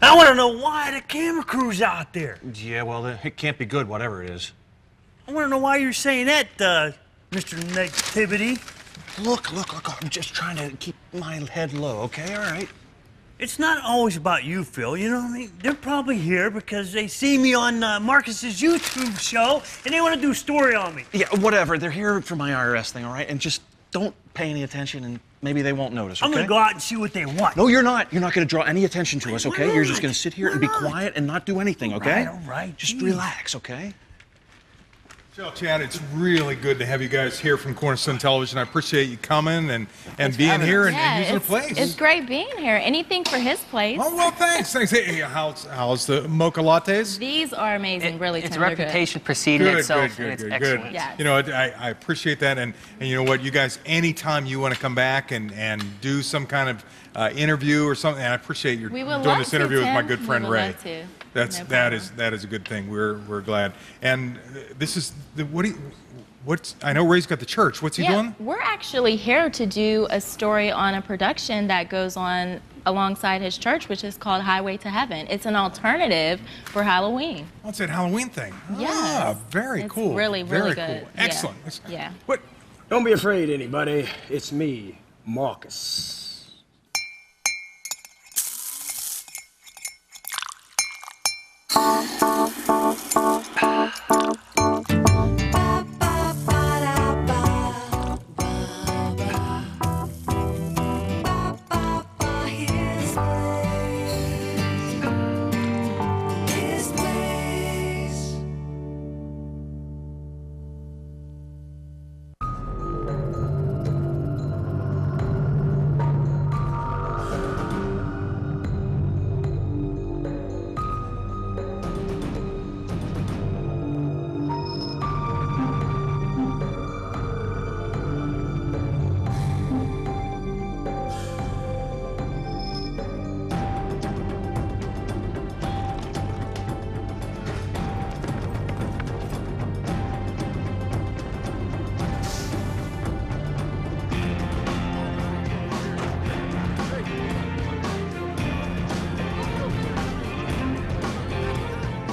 I want to know why the camera crew's out there. Yeah, well, it can't be good, whatever it is. I want to know why you're saying that, Mr. Negativity. Look, I'm just trying to keep my head low, okay? All right. It's not always about you, Phil, you know what I mean? They're probably here because they see me on Marcus's YouTube show and they want to do a story on me. Yeah, whatever. They're here for my IRS thing, all right? And just don't pay any attention and maybe they won't notice, okay? I'm going to go out and see what they want. No, you're not. You're not going to draw any attention to us, okay? You're just going to sit here and be quiet and not do anything, okay? All right. Just relax, okay? So, Chad, it's really good to have you guys here from Cornerstone Television. I appreciate you coming and being here and using the place. It's great being here. Anything for his place. Oh, well, thanks. Hey, how's the mocha lattes? These are amazing, really Its tender. reputation preceded itself, and it's excellent. Yes. You know, I appreciate that, and you know what, you guys, anytime you want to come back and do some kind of interview or something, and I appreciate you doing this interview with my good friend Ray. That is a good thing. We're glad. And this is I know Ray's got the church. What's he doing? We're actually here to do a story on a production that goes on alongside his church, which is called Highway to Heaven. It's an alternative for Halloween. Oh, it's that Halloween thing. Yes. Ah, very cool. It's really very good. Cool. Excellent. Yeah. What? Don't be afraid, anybody. It's me, Marcus.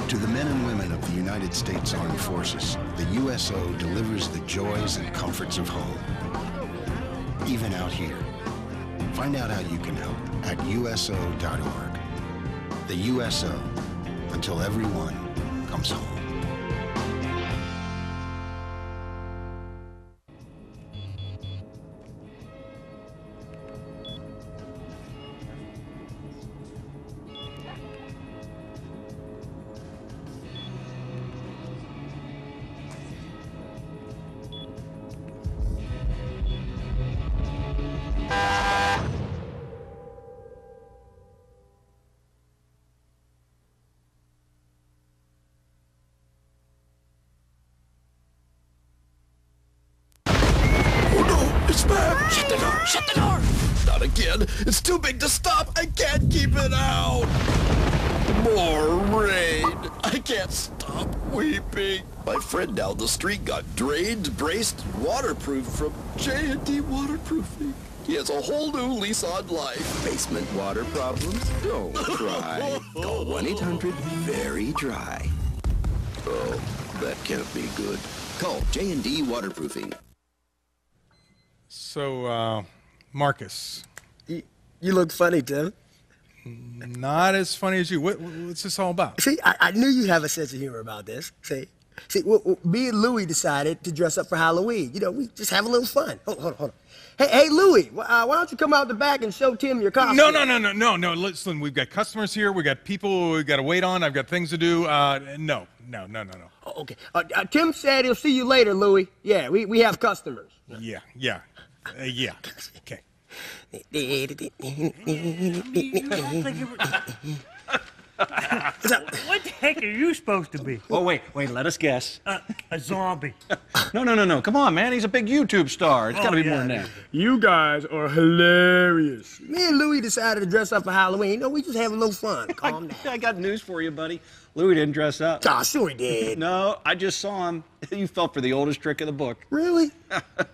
To the men and women of the United States Armed Forces, the USO delivers the joys and comforts of home. Even out here. Find out how you can help at USO.org. The USO, until everyone comes home. It's back! Shut the door! Shut the door! Not again! It's too big to stop! I can't keep it out! More rain! I can't stop weeping! My friend down the street got drained, braced, and waterproofed from J&D Waterproofing. He has a whole new lease on life. Basement water problems? Don't cry. Call 1-800-VERY-DRY. Oh, that can't be good. Call J&D Waterproofing. So, Marcus. You look funny, Tim. Not as funny as you. What's this all about? See, I knew you'd have a sense of humor about this. See, me and Louie decided to dress up for Halloween. You know, we just have a little fun. Hold on. Hey, Louie, why don't you come out the back and show Tim your costume? No. Listen, we've got customers here. We got people we got to wait on. I've got things to do. No. Oh, okay. Tim said he'll see you later, Louie. Yeah, we have customers. Yeah. Okay. What the heck are you supposed to be? Oh, wait, let us guess. A zombie. No. Come on, man. He's a big YouTube star. It's got to be more than that. You guys are hilarious. Me and Louie decided to dress up for Halloween. You know, we just have a little fun. Calm down. I got news for you, buddy. Louie didn't dress up. Ah, sure he did. No, I just saw him. You fell for the oldest trick of the book. Really?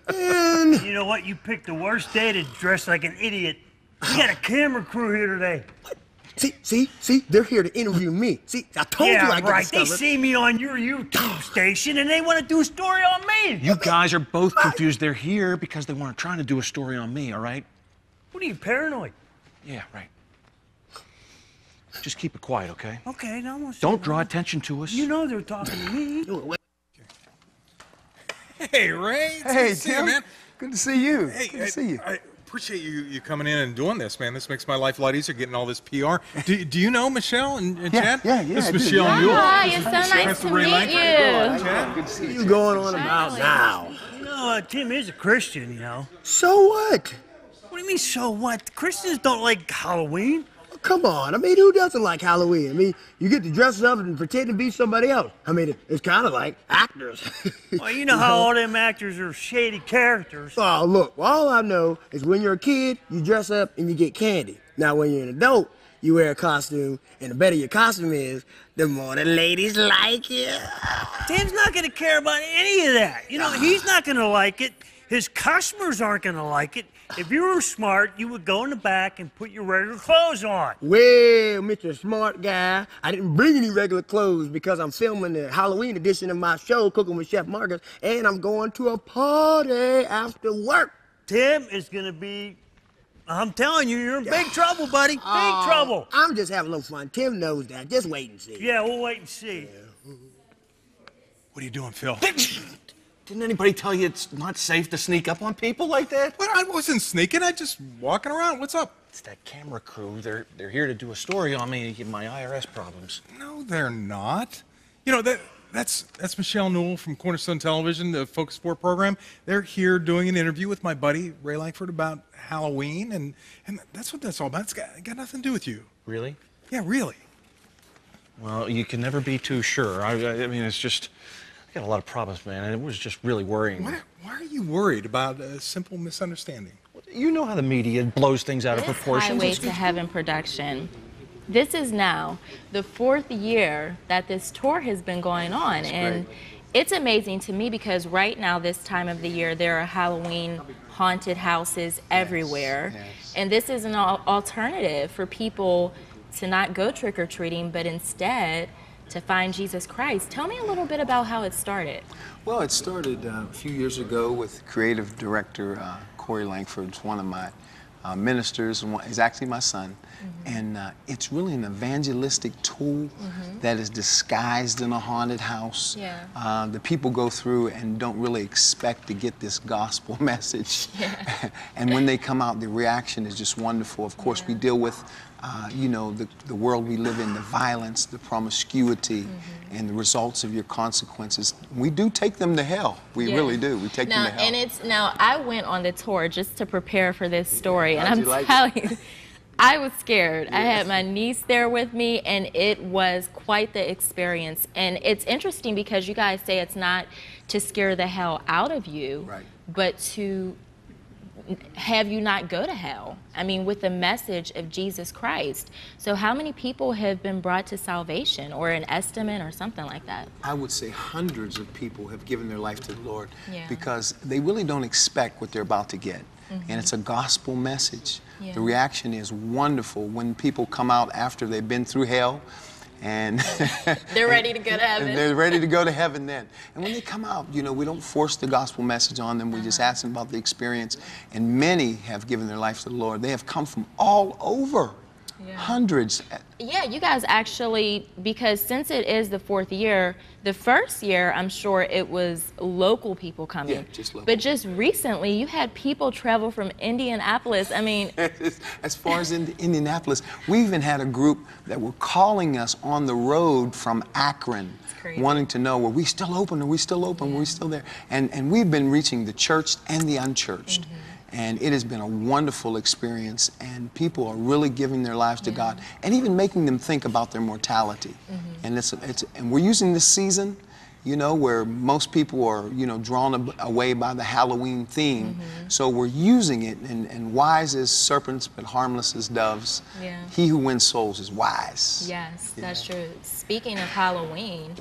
Man. You know what? You picked the worst day to dress like an idiot. We got a camera crew here today. See, they're here to interview me. See, I told you I get right. discovered. They see me on your YouTube station, and they want to do a story on me. You guys are both confused. They're here because they weren't trying to do a story on me, all right? What are you, paranoid? Yeah, right. Just keep it quiet, okay? Okay, no. Don't draw attention to us. You know they're talking to me. Hey, Ray. Hey, Tim. Man. Good to see you. Hey, good to see you. I appreciate you coming in and doing this, man. This makes my life a lot easier, getting all this PR. Do you know Michele and Chad? Yeah. This is Michele Newell. Hi, it's so nice to meet you. Chad? Good to see you. Going on about now? You know, Tim is a Christian, you know. So what? What do you mean, so what? Christians don't like Halloween. Come on, I mean, who doesn't like Halloween? I mean, you get to dress up and pretend to be somebody else. I mean, it's kind of like actors. Well, you know how all them actors are shady characters. Oh, look, all I know is when you're a kid, you dress up and you get candy. Now, when you're an adult, you wear a costume, and the better your costume is, the more the ladies like you. Tim's not going to care about any of that. You know, he's not going to like it. His customers aren't going to like it. If you were smart, you would go in the back and put your regular clothes on. Well, Mr. Smart Guy, I didn't bring any regular clothes because I'm filming the Halloween edition of my show, Cooking with Chef Marcus, and I'm going to a party after work. Tim is going to be, I'm telling you, you're in big trouble, buddy. Big trouble. I'm just having a little fun. Tim knows that. Just wait and see. Yeah, we'll wait and see. What are you doing, Phil? Didn't anybody tell you it's not safe to sneak up on people like that? Well, I wasn't sneaking. I just walking around. What's up? It's that camera crew. They're here to do a story on me and give my IRS problems. No, they're not. You know, that's Michele Newell from Cornerstone Television, the Focus4 program. They're here doing an interview with my buddy, Ray Lankford, about Halloween, and that's what that's all about. It's got nothing to do with you. Really? Yeah, really. Well, you can never be too sure. I mean, it's just... I got a lot of problems, man, and it was just really worrying. Why are you worried about a simple misunderstanding? You know how the media blows things out of proportion. Highway to Heaven production. This is now the 4th year that this tour has been going on, and it's amazing to me because right now, this time of the year, there are Halloween haunted houses everywhere, and this is an alternative for people to not go trick-or-treating, but instead to find Jesus Christ. Tell me a little bit about how it started. Well, it started a few years ago with creative director Ray Lankford, one of my ministers, and is actually my son. And it's really an evangelistic tool that is disguised in a haunted house. The people go through and don't really expect to get this gospel message. And when they come out, the reaction is just wonderful. Of course, we deal with you know, the world we live in, the violence, the promiscuity, and the results of your consequences. We do take them to hell. We really do. We take them to hell. And it's, now, I went on the tour just to prepare for this story, and I'm telling you, I was scared. I had my niece there with me, and it was quite the experience. And it's interesting because you guys say it's not to scare the hell out of you, but to have you not go to hell. I mean, with the message of Jesus Christ. So how many people have been brought to salvation, or an estimate or something like that? I would say hundreds of people have given their life to the Lord because they really don't expect what they're about to get. And it's a gospel message. The reaction is wonderful when people come out after they've been through hell, and they're ready to go to heaven. And they're ready to go to heaven then. And when they come out, you know, we don't force the gospel message on them. We just ask them about the experience. And many have given their life to the Lord. They have come from all over. Hundreds. Yeah, you guys actually, because since it is the 4th year, the first year, I'm sure it was local people coming. Yeah, just local. But just recently, you had people travel from Indianapolis. I mean... As far as Indianapolis, we even had a group that were calling us on the road from Akron, wanting to know, were we still open? Are we still open? Were we still there? And we've been reaching the churched and the unchurched. And it has been a wonderful experience, and people are really giving their lives to God, and even making them think about their mortality. And and we're using this season, you know, where most people are, you know, drawn away by the Halloween theme. So we're using it, and wise as serpents, but harmless as doves. He who wins souls is wise. Yes, that's true. Speaking of Halloween,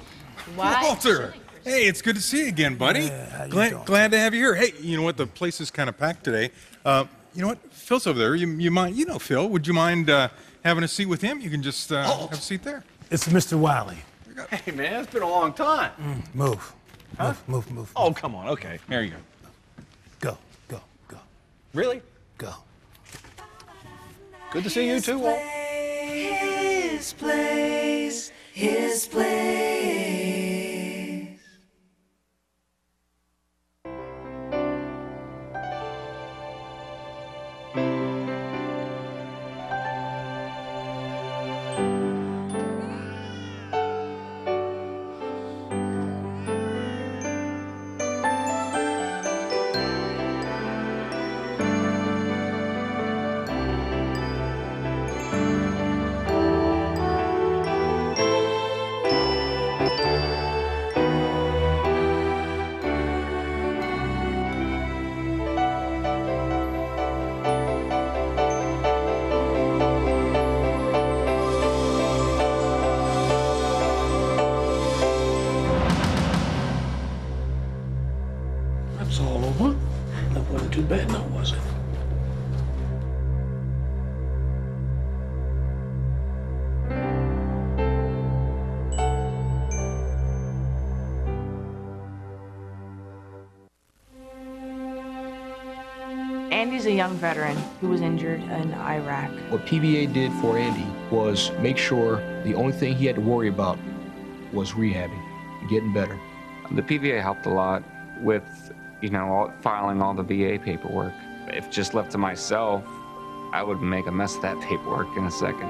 why? Walter! Hey, it's good to see you again, buddy. Glad to have you here. Hey, you know what? The place is kind of packed today. You know what? Phil's over there. You mind? You know Phil. Would you mind having a seat with him? You can just have a seat there. It's Mr. Wiley. Hey, man, it's been a long time. Move. Huh? Move. Oh, come on. Okay, there you go. Go. Really? Go. Good to see you too, Walt. His place. That's all over. That wasn't too bad, now was it? Andy's a young veteran who was injured in Iraq. What PVA did for Andy was make sure the only thing he had to worry about was rehabbing, getting better. The PVA helped a lot with, filing all the VA paperwork. If just left to myself, I would make a mess of that paperwork in a second.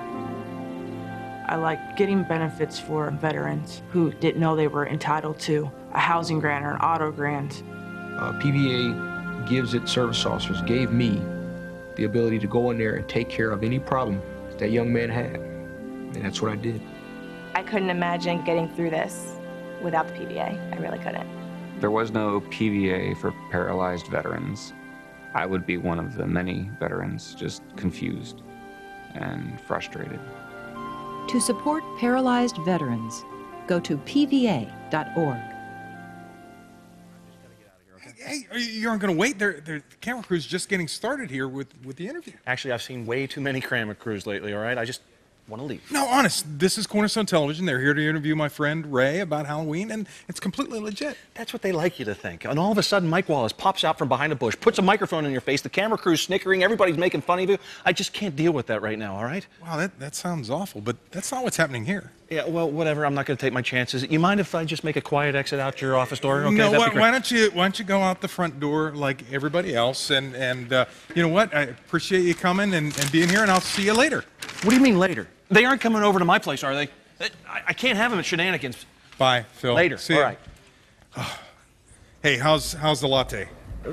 I like getting benefits for veterans who didn't know they were entitled to a housing grant or an auto grant. PVA gives its service officers, gave me the ability to go in there and take care of any problem that young man had. And that's what I did. I couldn't imagine getting through this without the PVA. I really couldn't. There was no PVA for paralyzed veterans. I would be one of the many veterans just confused and frustrated. To support paralyzed veterans, go to pva.org. Hey, you aren't going to wait. The camera crew's just getting started here with the interview. Actually, I've seen way too many camera crews lately, all right? I just want to leave. No, honest, this is Cornerstone Television. They're here to interview my friend Ray about Halloween, and it's completely legit. That's what they like you to think. And all of a sudden, Mike Wallace pops out from behind a bush, puts a microphone in your face, the camera crew's snickering, everybody's making fun of you. I just can't deal with that right now, all right? Wow, that sounds awful, but that's not what's happening here. Yeah, well, whatever. I'm not going to take my chances. You mind if I just make a quiet exit out your office door? Okay, no, why don't you go out the front door like everybody else? And you know what? I appreciate you coming and being here, and I'll see you later. What do you mean later? They aren't coming over to my place, are they? I can't have them at Shenanigans. Bye, Phil. Later. See you. All right. Hey, how's the latte?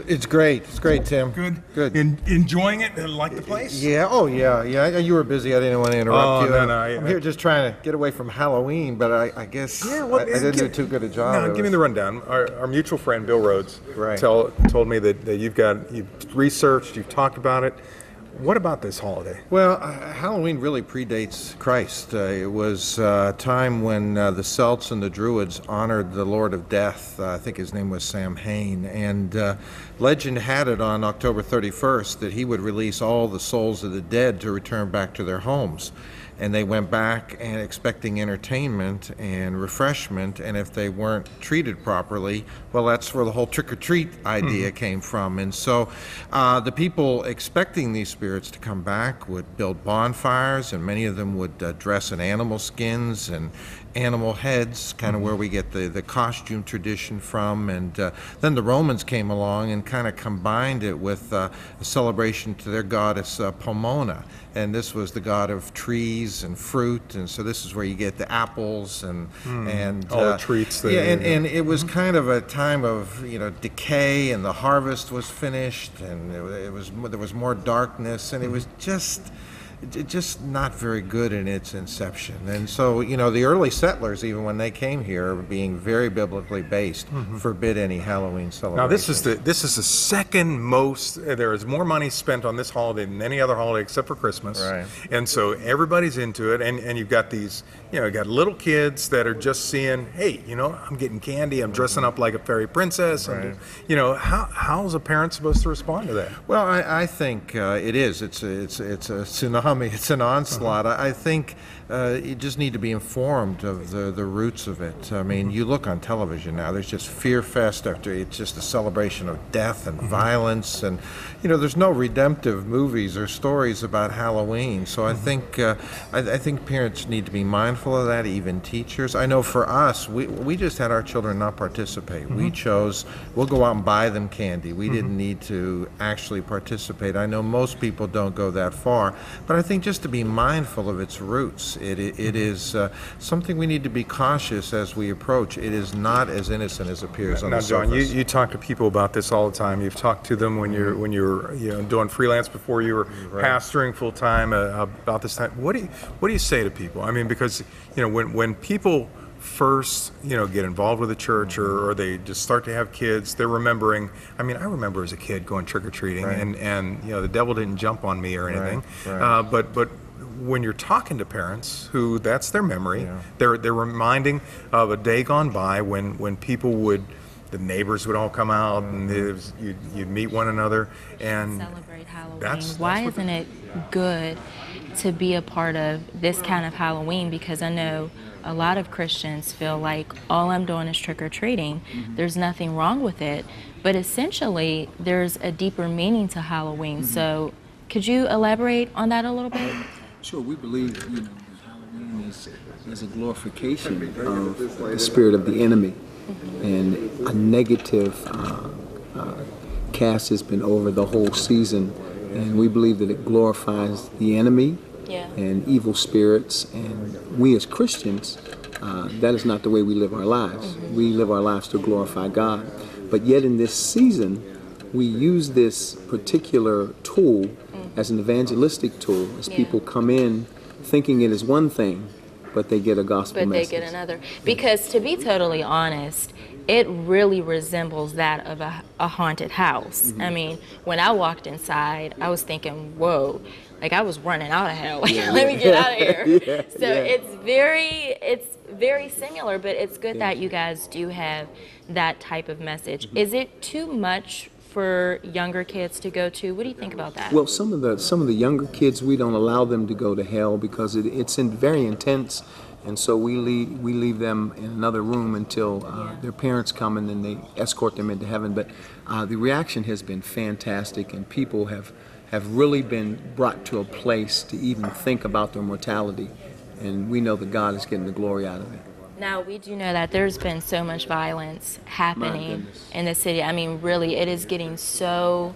It's great. It's great, Tim. Good. Enjoying it? Like the place? Yeah. Oh, yeah. You were busy. I didn't want to interrupt you. No. I'm here just trying to get away from Halloween, but I guess I didn't do too good a job. No, give me the rundown. Our mutual friend Bill Rhodes told me that you've researched, you've talked about it. What about this holiday? Well, Halloween really predates Christ. It was a time when the Celts and the Druids honored the Lord of Death. I think his name was Samhain. And legend had it on October 31st that he would release all the souls of the dead to return back to their homes. And they went back and expecting entertainment and refreshment, and if they weren't treated properly, well, that's where the whole trick-or-treat idea came from. And so the people expecting these spirits to come back would build bonfires, and many of them would dress in animal skins and animal heads, kind of where we get the costume tradition from. And then the Romans came along and kind of combined it with a celebration to their goddess Pomona. And this was the god of trees and fruit, and so this is where you get the apples and all the treats there. Yeah, and it was kind of a time of decay, and the harvest was finished, and there was more darkness, and it was just just not very good in its inception. And so, you know, the early settlers, even when they came here, being very biblically based, forbid any Halloween celebration. Now this is the second most. There is more money spent on this holiday than any other holiday except for Christmas. Right. And so everybody's into it, and you've got these, you know, you got little kids that are just seeing, hey, you know, I'm getting candy, I'm dressing up like a fairy princess. Right. You know, how's a parent supposed to respond to that? Well, I think it is. It's a tsunami. It's an onslaught. I think you just need to be informed of the roots of it. I mean, you look on television now. There's just Fear Fest after. It's just a celebration of death and violence, and you know, there's no redemptive movies or stories about Halloween. So I think parents need to be mindful of that. Even teachers. I know for us, we just had our children not participate. We chose. We'll go out and buy them candy. We didn't need to actually participate. I know most people don't go that far, but I think just to be mindful of its roots. It is something we need to be cautious as we approach. It is not as innocent as appears on the surface. Now, John, you talk to people about this all the time. You've talked to them when you're you know, doing freelance before you were pastoring full time about this time. What do you say to people? I mean, because you know, when people first, you know, get involved with the church, or they just start to have kids, they're remembering. I mean, I remember as a kid going trick-or-treating, and you know, the devil didn't jump on me or anything. But when you're talking to parents who that's their memory, they're reminding of a day gone by when people the neighbors would all come out, and you'd meet one another and celebrate Halloween. Why isn't it good to be a part of this kind of Halloween? Because I know a lot of Christians feel like all I'm doing is trick-or-treating. There's nothing wrong with it. But essentially, there's a deeper meaning to Halloween. So could you elaborate on that a little bit? Sure. We believe, you know, that Halloween is a glorification of the spirit of the enemy. And a negative cast has been over the whole season. And we believe that it glorifies the enemy and evil spirits, and we as Christians, that is not the way we live our lives. We live our lives to glorify God. But yet in this season, we use this particular tool as an evangelistic tool, as people come in thinking it is one thing, but they get a gospel message. But they get another. Because to be totally honest, it really resembles that of a haunted house. I mean, when I walked inside, I was thinking, whoa, like I was running out of hell. Let me get out of here. It's very similar, but it's good that you guys do have that type of message. Is it too much for younger kids to go to? What do you think about that? Well, some of the younger kids, we don't allow them to go to hell because it's very intense. And so we leave them in another room until their parents come, and then they escort them into heaven. But the reaction has been fantastic, and people have really been brought to a place to even think about their mortality. And we know that God is getting the glory out of it. Now, we do know that there's been so much violence happening in the city. I mean, really, it is getting so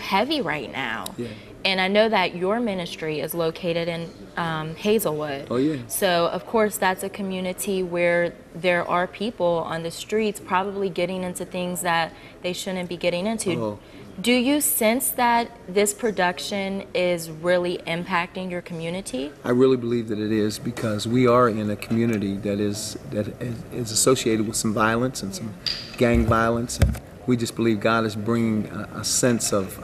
heavy right now. Yeah. And I know that your ministry is located in Hazelwood. Oh, yeah. So, of course, that's a community where there are people on the streets probably getting into things that they shouldn't be getting into. Oh. Do you sense that this production is really impacting your community? I really believe that it is, because we are in a community that is associated with some violence and some gang violence, and we just believe God is bringing a sense of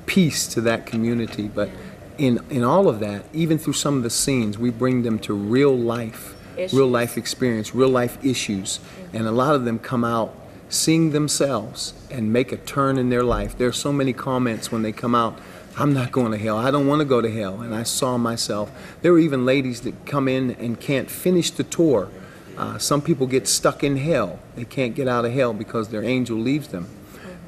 peace to that community. But in all of that, even through some of the scenes, we bring them to real life experience, real life issues, and a lot of them come out seeing themselves and make a turn in their life. There are so many comments when they come out, I'm not going to hell, I don't want to go to hell, and I saw myself. There were even ladies that come in and can't finish the tour. Some people get stuck in hell. They can't get out of hell because their angel leaves them.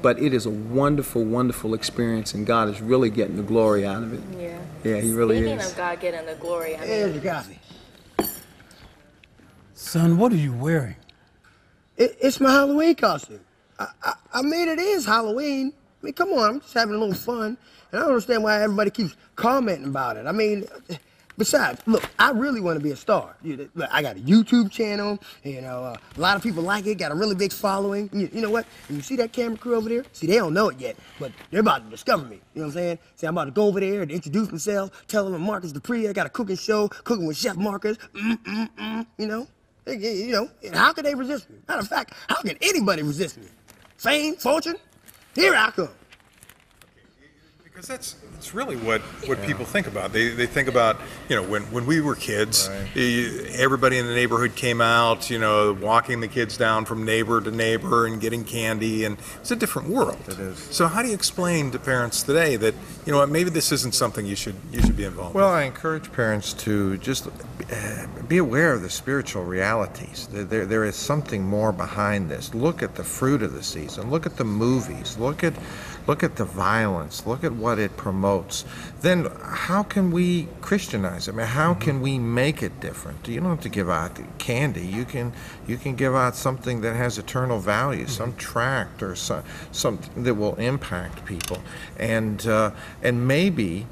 But it is a wonderful, wonderful experience, and God is really getting the glory out of it. Yeah. Yeah, He really is. Speaking of God getting the glory, Here's your coffee. Son, what are you wearing? It's my Halloween costume. I mean, it is Halloween. I mean, come on, I'm just having a little fun. And I don't understand why everybody keeps commenting about it. I mean, Besides, look, I really want to be a star. Look, I got a YouTube channel, a lot of people like it, got a really big following. You know what? And you see that camera crew over there? See, they don't know it yet, but they're about to discover me. You know what I'm saying? See, I'm about to go over there and introduce myself, tell them I'm Marcus Dupree, I got a cooking show, cooking with Chef Marcus, you know? And how could they resist me? Matter of fact, how can anybody resist me? Fame, fortune, here I come. Because that's really what people think about. They think about, when we were kids, everybody in the neighborhood came out, walking the kids down from neighbor to neighbor and getting candy, and it's a different world. It is. So how do you explain to parents today that, maybe this isn't something you should be involved Well, with? I encourage parents to just be aware of the spiritual realities. There is something more behind this. Look at the fruit of the season. Look at the movies. Look at the violence. Look at what it promotes. Then how can we Christianize it? I mean, how can we make it different? You don't have to give out candy. You can give out something that has eternal value, some tract or something that will impact people. And maybe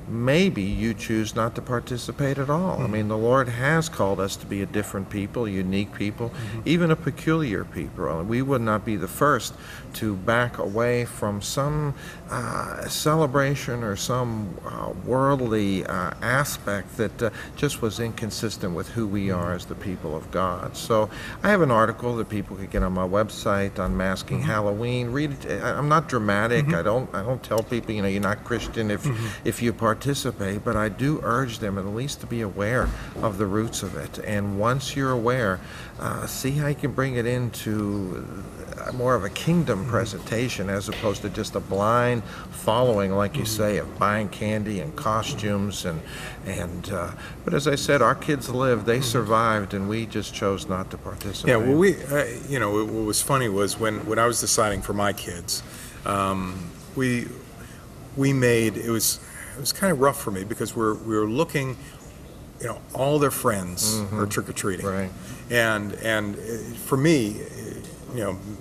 you choose not to participate at all. I mean, the Lord has called us to be a different people, unique people, even a peculiar people. We would not be the first to back away from some celebration or some worldly aspect that just was inconsistent with who we are as the people of God. So I have an article that people could get on my website on masking Halloween. Read it. I'm not dramatic. I don't tell people, you're not Christian if you participate, but I do urge them at least to be aware of the roots of it. And once you're aware, see how you can bring it into more of a kingdom presentation as opposed to just a blind following, like you say, of buying candy and costumes but as I said, our kids lived, they survived, and we just chose not to participate. Yeah, well, what was funny was when I was deciding for my kids, we made it was kind of rough for me because we were looking. All their friends are trick-or-treating, right? And for me,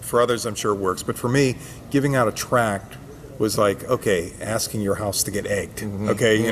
for others I'm sure it works, but for me, giving out a tract was like, okay, asking your house to get egged. Okay,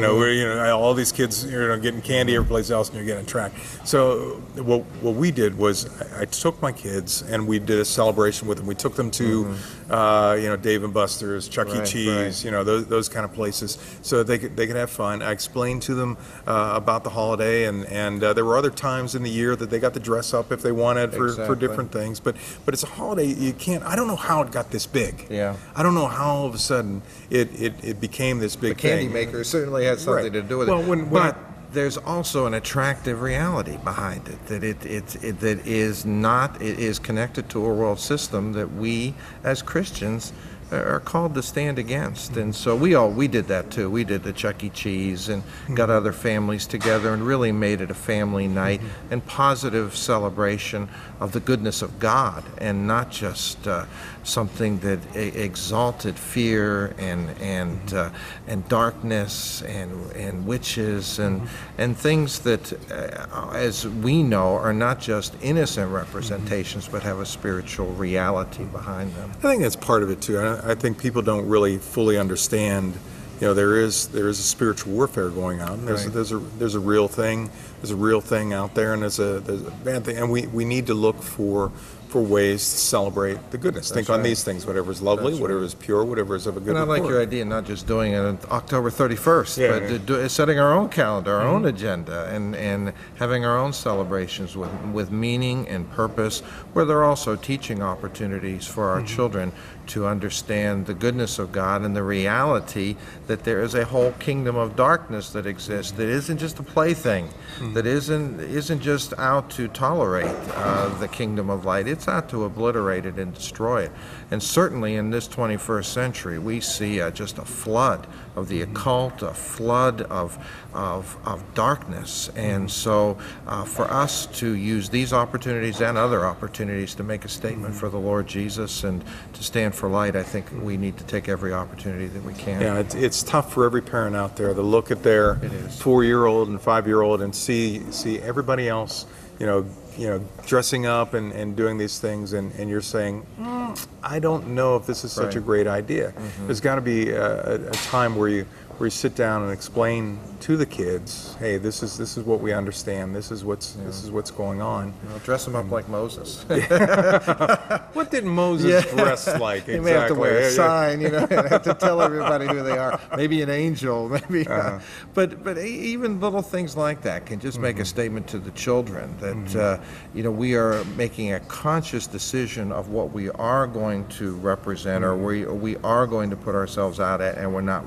all these kids, getting candy every place else, and you're getting a tract. So what we did was I took my kids and we did a celebration with them. We took them to, Dave & Buster's, Chuck E. Cheese, those kind of places, so they could have fun. I explained to them about the holiday, and there were other times in the year that they got to dress up if they wanted for different things. But it's a holiday. You can't. I don't know how it got this big. Yeah. I don't know how all of a sudden it became this big thing. The candy thing. maker certainly had something to do with it. But there's also an attractive reality behind it, that it is connected to a world system that we as Christians are called to stand against. And so we did that too. We did the Chuck E. Cheese and got other families together and really made it a family night and positive celebration of the goodness of God, and not just something that exalted fear and darkness and witches and things that, as we know, are not just innocent representations but have a spiritual reality behind them. I think that's part of it too. I think people don't really fully understand. There is a spiritual warfare going on. There's a real thing. There's a real thing out there, and there's a bad thing. And we need to look for ways to celebrate the goodness. Think on these things, whatever is lovely, whatever is pure, whatever is of a good report. And I like your idea, not just doing it on October 31st, but setting our own calendar, our own agenda, and having our own celebrations with meaning and purpose, where there are also teaching opportunities for our children to understand the goodness of God and the reality that there is a whole kingdom of darkness that exists, that isn't just a plaything, that isn't just out to tolerate the kingdom of light. It's out to obliterate it and destroy it. And certainly in this 21st century, we see just a flood of the occult, a flood of darkness. And so for us to use these opportunities and other opportunities to make a statement for the Lord Jesus and to stand for light, I think we need to take every opportunity that we can. Yeah, it's tough for every parent out there to look at their 4-year-old and 5-year-old and see everybody else, dressing up and doing these things, and you're saying, I don't know if this is such a great idea. There's got to be a time where where you sit down and explain to the kids, hey, this is what we understand. This is what's going on. Dress them up like Moses. What did Moses dress like exactly? He may have to wear a sign, and have to tell everybody who they are. Maybe an angel, maybe. But even little things like that can just make a statement to the children that we are making a conscious decision of what we are going to represent, or we are going to put ourselves out at, and we're not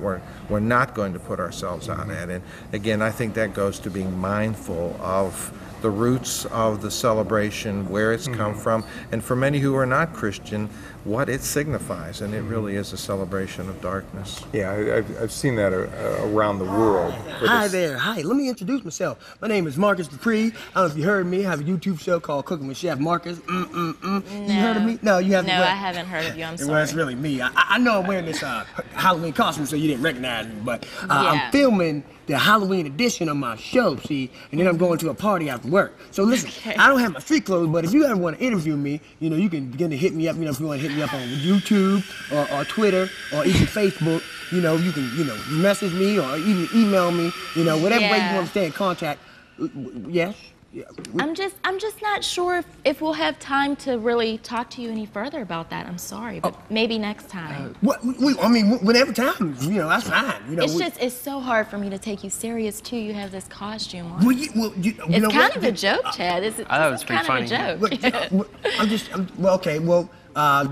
going to put ourselves out at. And again, I think that goes to being mindful of the roots of the celebration, where it's come from, and for many who are not Christian, what it signifies. And it really is a celebration of darkness. Yeah, I've seen that around the world. Hi there. Hi, let me introduce myself. My name is Marcus Dupree. I don't know if you heard me. I have a YouTube show called Cooking with Chef Marcus. You heard of me? No, you haven't. No, I haven't heard of you. I'm sorry. Well, it's really me. I know I'm wearing this Halloween costume, so you didn't recognize me, but I'm filming the Halloween edition of my show, see, and then I'm going to a party after work. So listen, I don't have my street clothes, but if you ever want to interview me, you can begin to hit me up. If you want to hit me up on YouTube or Twitter or even Facebook, you can message me or even email me, whatever way you want to stay in contact. Yes. Yeah. I'm just not sure if we'll have time to really talk to you any further about that. I'm sorry, but maybe next time. Whenever time, that's fine. It's so hard for me to take you serious too. You have this costume on. It's kind of a joke, Chad. It's I thought it was pretty funny.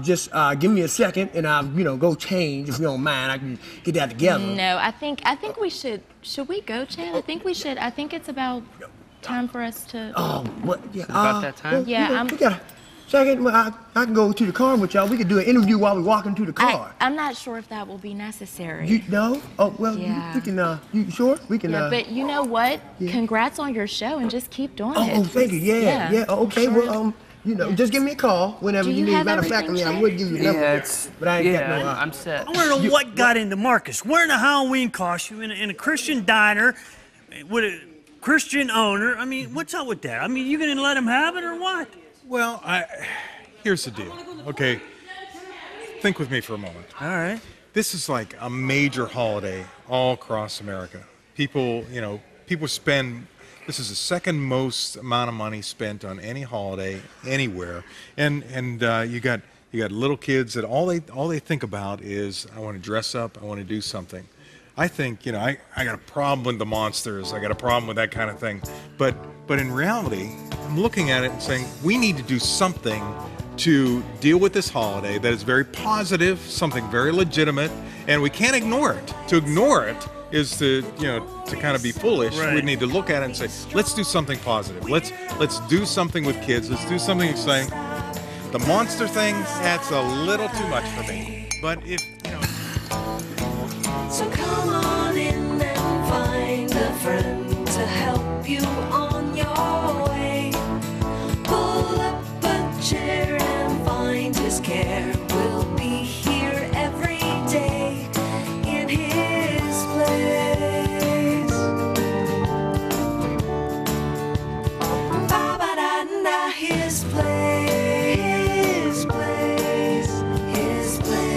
Just give me a second, and I'll go change if you don't mind. I can get that together. No, I think we should. Should we go, Chad? I think we should. I think it's about time for us to. Oh, what? Yeah, about that time. Yeah, we got a second. I can go to the car with y'all. We could do an interview while we're walking to the car. I'm not sure if that will be necessary. You know? Oh well, yeah. We can. You sure? We can. Yeah, but you know what? Yeah. Congrats on your show, and just keep doing it. Oh, thank you. Yeah. Okay. Sure. Well, just give me a call whenever you need. Matter of fact, I would give you a number. But I ain't got no. I'm set. I want to know what got into Marcus wearing a Halloween costume in a Christian diner with a Christian owner. I mean, what's up with that? I mean, you gonna let him have it or what? Well, here's the deal. Okay, think with me for a moment. All right. This is like a major holiday all across America. People spend. This is the second most amount of money spent on any holiday anywhere, and you got little kids that all they think about is, I want to dress up, I want to do something. I think I got a problem with the monsters, I got a problem with that kind of thing, but in reality, I'm looking at it and saying we need to do something to deal with this holiday that is very positive, something very legitimate, and we can't ignore it. To ignore it is to kind of be foolish. Right. We need to look at it and say, let's do something positive. Let's do something with kids. Let's do something exciting. The monster thing, that's a little too much for me. But if So come on in and find a friend to help you on your way. Pull up a chair and find his care. We'll be here every day in his place. Ba-ba-da-da, his place, his place, his place.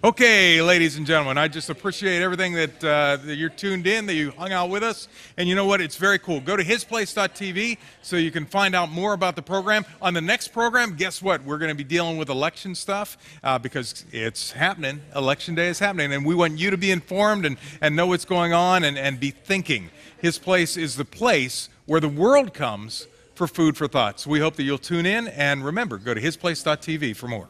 Okay, ladies and gentlemen, I just appreciate everything that you're tuned in, that you hung out with us. And you know what? It's very cool. Go to hisplace.tv so you can find out more about the program. On the next program, guess what? We're going to be dealing with election stuff because it's happening. Election day is happening. And we want you to be informed and know what's going on and be thinking. His Place is the place where the world comes for food for thought. So we hope that you'll tune in. And remember, go to hisplace.tv for more.